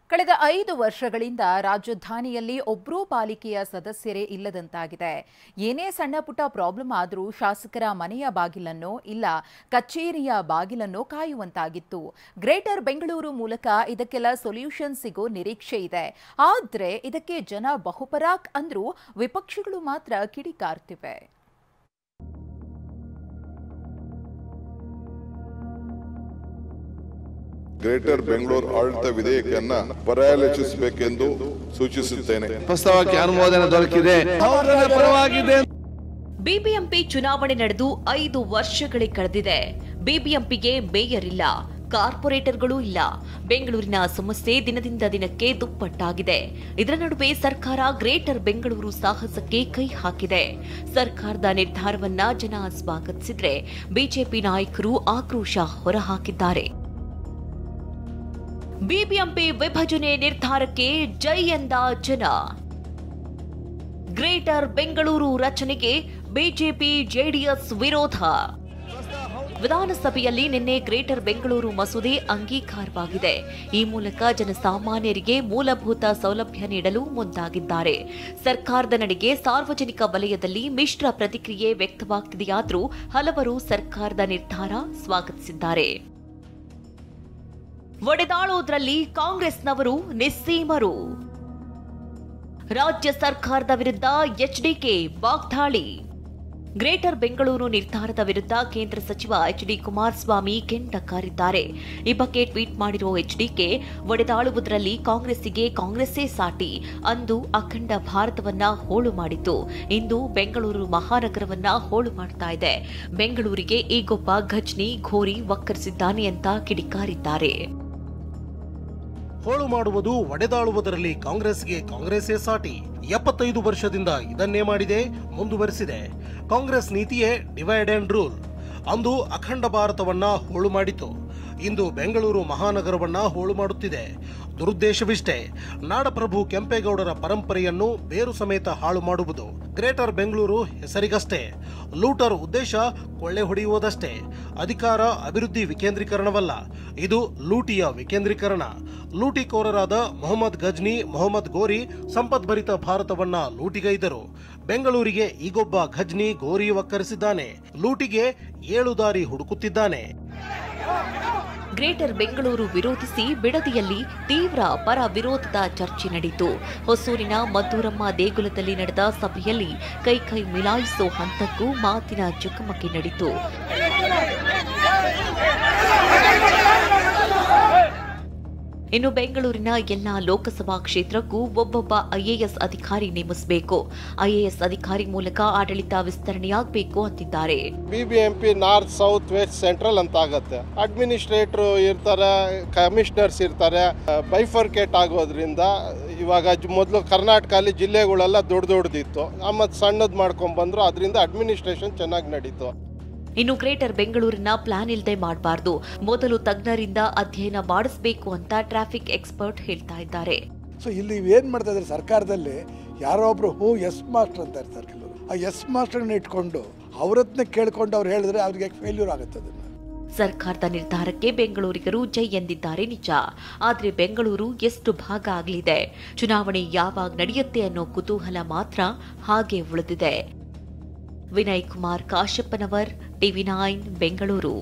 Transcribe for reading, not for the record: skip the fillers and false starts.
ಕಳೆದ 5 ವರ್ಷಗಳಿಂದ ರಾಜಧಾನಿಯಲ್ಲಿ ಒಬ್ಬರೂ ಪಾಲಿಕೆಯ ಸದಸ್ಯರೇ ಇಲ್ಲದಂತಾಗಿದೆ. ಏನೇ ಸಣ್ಣ ಪುಟ್ಟ ಪ್ರಾಬ್ಲಮ್ ಆದರೂ ಶಾಸಕರ ಮನೆಯ ಬಾಗಿಲನ್ನೋ ಇಲ್ಲ ಕಚೇರಿಯ ಬಾಗಿಲನ್ನೋ ಕಾಯುವಂತಾಗಿತ್ತು. ಗ್ರೇಟರ್ ಬೆಂಗಳೂರು ಮೂಲಕ ಇದಕ್ಕೆಲ್ಲ ಸೊಲ್ಯೂಷನ್ ಸಿಗೋ ನಿರೀಕ್ಷೆ ಇದೆ. ಆದರೆ ಇದಕ್ಕೆ ಜನ ಬಹುಪರಾಕ್ ಅಂದ್ರೂ ವಿಪಕ್ಷಗಳು ಮಾತ್ರ ಕಿಡಿಕಾರ್ತಿವೆ. ಗ್ರೇಟರ್ ಬೆಂಗಳೂರು ಆಡಳಿತ ವಿಧೇಯಕವನ್ನು ಪರ್ಯಾಲೋಚಿಸಬೇಕೆಂದು ಸೂಚಿಸುತ್ತೇನೆ. ಪ್ರಸ್ತಾವಕ್ಕೆ ಅನುಮೋದನೆ ದೊರಕಿದೆ. ಬಿಬಿಎಂಪಿ ಚುನಾವಣೆ ನಡೆದು 5 ವರ್ಷಗಳೇ ಕಳೆದಿದೆ. ಬಿಬಿಎಂಪಿಗೆ ಮೇಯರ್ ಇಲ್ಲ, ಕಾರ್ಪೊರೇಟರ್ಗಳೂ ಇಲ್ಲ. ಬೆಂಗಳೂರಿನ ಸಮಸ್ಯೆ ದಿನದಿಂದ ದಿನಕ್ಕೆ ದುಪ್ಪಟ್ಟಾಗಿದೆ. ಇದರ ನಡುವೆ ಸರ್ಕಾರ ಗ್ರೇಟರ್ ಬೆಂಗಳೂರು ಸಾಹಸಕ್ಕೆ ಕೈ ಹಾಕಿದೆ. ಸರ್ಕಾರದ ನಿರ್ಧಾರವನ್ನ ಜನ ಸ್ವಾಗತಿಸಿದ್ರೆ ಬಿಜೆಪಿ ನಾಯಕರು ಆಕ್ರೋಶ ಹೊರಹಾಕಿದ್ದಾರೆ. ಬಿಬಿಎಂಪಿ ವಿಭಜನೆ ನಿರ್ಧಾರಕ್ಕೆ ಜೈ ಎಂದ ಜನ. ಗ್ರೇಟರ್ ಬೆಂಗಳೂರು ರಚನೆಗೆ ಬಿಜೆಪಿ ಜೆಡಿಎಸ್ ವಿರೋಧ. ವಿಧಾನಸಭೆಯಲ್ಲಿ ನಿನ್ನೆ ಗ್ರೇಟರ್ ಬೆಂಗಳೂರು ಮಸೂದೆ ಅಂಗೀಕಾರವಾಗಿದೆ. ಈ ಮೂಲಕ ಜನಸಾಮಾನ್ಯರಿಗೆ ಮೂಲಭೂತ ಸೌಲಭ್ಯ ನೀಡಲು ಮುಂದಾಗಿದ್ದಾರೆ. ಸರ್ಕಾರದ ನಡೆಗೆ ಸಾರ್ವಜನಿಕ ವಲಯದಲ್ಲಿ ಮಿಶ್ರ ಪ್ರತಿಕ್ರಿಯೆ ವ್ಯಕ್ತವಾಗ್ತಿದೆಯಾದರೂ ಹಲವರು ಸರ್ಕಾರದ ನಿರ್ಧಾರ ಸ್ವಾಗತಿಸಿದ್ದಾರೆ. ಒಡೆದಾಳೋದ್ರಲ್ಲಿ ಕಾಂಗ್ರೆಸ್ನವರು ನಿಸ್ಸೀಮರು. ರಾಜ್ಯ ಸರ್ಕಾರದ ವಿರುದ್ಧ ಎಚ್ಡಿಕೆ ವಾಗ್ದಾಳಿ. ಗ್ರೇಟರ್ ಬೆಂಗಳೂರು ನಿರ್ಧಾರದ ವಿರುದ್ಧ ಕೇಂದ್ರ ಸಚಿವ ಎಚ್ಡಿ ಕುಮಾರಸ್ವಾಮಿ ಕೆಂಡ ಕಾರಿದ್ದಾರೆ. ಈ ಬಗ್ಗೆ ಟ್ವೀಟ್ ಮಾಡಿರುವ ಎಚ್ಡಿಕೆ, ಒಡೆದಾಳುವುದರಲ್ಲಿ ಕಾಂಗ್ರೆಸ್ಸೇ ಸಾಟಿ. ಅಂದು ಅಖಂಡ ಭಾರತವನ್ನ ಹೋಳು ಮಾಡಿತು, ಇಂದು ಬೆಂಗಳೂರು ಮಹಾನಗರವನ್ನ ಹೋಳು ಮಾಡ್ತಾ ಇದೆ. ಬೆಂಗಳೂರಿಗೆ ಈಗೊಬ್ಬ ಘಜ್ನಿ ಘೋರಿ ವಕ್ಕರಿಸಿದ್ದಾನೆ ಅಂತ ಕಿಡಿಕಾರಿದ್ದಾರೆ. ಹೋಳು ಮಾಡುವುದು, ಒಡೆದಾಳುವುದರಲ್ಲಿ ಕಾಂಗ್ರೆಸ್ಸೇ ಸಾಟಿ. 75 ವರ್ಷದಿಂದ ಇದನ್ನೇ ಮಾಡಿದೆ, ಮುಂದುವರೆಸಿದೆ. ಕಾಂಗ್ರೆಸ್ ನೀತಿಯೇ ಡಿವೈಡ್ ಅಂಡ್ ರೂಲ್. ಅಂದು ಅಖಂಡ ಭಾರತವನ್ನ ಹೋಳು ಮಾಡಿತು, ಇಂದು ಬೆಂಗಳೂರು ಮಹಾನಗರವನ್ನ ಹೋಳು ಮಾಡುತ್ತಿದೆ. ದುರುದ್ದೇಶವಿಷ್ಟೇ, ನಾಡಪ್ರಭು ಕೆಂಪೇಗೌಡರ ಪರಂಪರೆಯನ್ನು ಬೇರು ಸಮೇತ ಹಾಳು ಮಾಡುವುದು. ಗ್ರೇಟರ್ ಬೆಂಗಳೂರು ಹೆಸರಿಗಷ್ಟೇ. ಲೂಟರ್ ಉದ್ದೇಶ ಕೊಳ್ಳೆ ಹೊಡೆಯುವುದಷ್ಟೇ. ಅಧಿಕಾರ ಅಭಿವೃದ್ಧಿ ವಿಕೇಂದ್ರೀಕರಣವಲ್ಲ, ಇದು ಲೂಟಿಯ ವಿಕೇಂದ್ರೀಕರಣ. ಲೂಟಿಕೋರರಾದ ಮೊಹಮ್ಮದ್ ಗಜ್ನಿ, ಮೊಹಮ್ಮದ್ ಗೋರಿ ಸಂಪದ್ಭರಿತ ಭಾರತವನ್ನ ಲೂಟಿಗೈದರು. ಬೆಂಗಳೂರಿಗೆ ಈಗೊಬ್ಬ ಘಜ್ನಿ ಗೋರಿ ವಕ್ಕರಿಸಿದ್ದಾನೆ. ಲೂಟಿಗೆ 7 ದಾರಿ ಹುಡುಕುತ್ತಿದ್ದಾನೆ. ಗ್ರೇಟರ್ ಬೆಂಗಳೂರು ವಿರೋಧಿಸಿ ಬಿಡದಿಯಲ್ಲಿ ತೀವ್ರ ಪರ ವಿರೋಧದ ಚರ್ಚೆ ನಡೆಯಿತು. ಹೊಸೂರಿನ ಮದ್ದೂರಮ್ಮ ದೇಗುಲದಲ್ಲಿ ನಡೆದ ಸಭೆಯಲ್ಲಿ ಕೈ ಮಿಲಾಯಿಸೋ ಹಂತಕ್ಕೂ ಮಾತಿನ ಚಕಮಕಿ ನಡೆಯಿತು. ಇನ್ನು ಬೆಂಗಳೂರಿನ ಎಲ್ಲಾ ಲೋಕಸಭಾ ಕ್ಷೇತ್ರಕ್ಕೂ ಒಬ್ಬೊಬ್ಬ ಐಎಎಸ್ ಅಧಿಕಾರಿ ನೇಮಿಸಬೇಕು. ಐಎಎಸ್ ಅಧಿಕಾರಿ ಮೂಲಕ ಆಡಳಿತ ವಿಸ್ತರಣೆಯಾಗಬೇಕು ಅಂತಿದ್ದಾರೆ. BBMP north, south, west, central ಅಂತ ಆಗುತ್ತೆ. ಅಡ್ಮಿನಿಸ್ಟ್ರೇಟರ್ ಇರ್ತಾರೆ, ಕಮಿಷನರ್ಸ್ ಇರ್ತಾರೆ. ಬೈಫರ್ಕೇಟ್ ಆಗೋದ್ರಿಂದ ಇವಾಗ ಮೊದಲು ಕರ್ನಾಟಕದಲ್ಲಿ ಜಿಲ್ಲೆಗಳೆಲ್ಲ ದೊಡ್ಡದಿತ್ತು, ಆಮೇಲೆ ಸಣ್ಣದು ಮಾಡ್ಕೊಂಡ್ ಬಂದ್ರು. ಅದರಿಂದ ಅಡ್ಮಿನಿಸ್ಟ್ರೇಷನ್ ಚೆನ್ನಾಗಿ ನಡೀತು. ಇನ್ನು ಗ್ರೇಟರ್ ಬೆಂಗಳೂರಿನ ಪ್ಲಾನ್ ಇಲ್ಲದೆ ಮಾಡಬಾರದು, ಮೊದಲು ತಜ್ಞರಿಂದ ಅಧ್ಯಯನ ಮಾಡಿಸಬೇಕು ಅಂತ ಟ್ರಾಫಿಕ್ ಎಕ್ಸ್ಪರ್ಟ್ ಹೇಳ್ತಾ ಇದ್ದಾರೆ. ಸೊ ಇಲ್ಲಿ ಏನ್ ಮಾಡ್ತಾ ಇದ್ದಾರೆ ಸರ್ಕಾರದಲ್ಲಿ, ಯಾರೋ ಒಬ್ರು ಎಸ್ ಮಾಸ್ಟರ್ ಅಂತ ಇರ್ತಾರೆ ಕೆಲವರು. ಆ ಎಸ್ ಮಾಸ್ಟರ್ನ ಇಟ್ಕೊಂಡು ಅವರತ್ನ ಕೇಳ್ಕೊಂಡು ಅವ್ರು ಹೇಳಿದ್ರೆ ಅವ್ರಿಗೆ ಫೇಲ್ಯೂರ್ ಆಗುತ್ತೆ. ಸರ್ಕಾರದ ನಿರ್ಧಾರಕ್ಕೆ ಬೆಂಗಳೂರಿಗರು ಜೈ ಎಂದಿದ್ದಾರೆ ನಿಜ. ಆದ್ರೆ ಬೆಂಗಳೂರು ಎಷ್ಟು ಭಾಗ ಆಗಲಿದೆ, ಚುನಾವಣೆ ಯಾವಾಗ ನಡೆಯುತ್ತೆ ಅನ್ನೋ ಕುತೂಹಲ ಮಾತ್ರ ಹಾಗೆ ಉಳಿದಿದೆ. ವಿನಯ್ ಕುಮಾರ್ ಕಾಶಪ್ಪನವರ್, ಟಿವಿ9 ಬೆಂಗಳೂರು.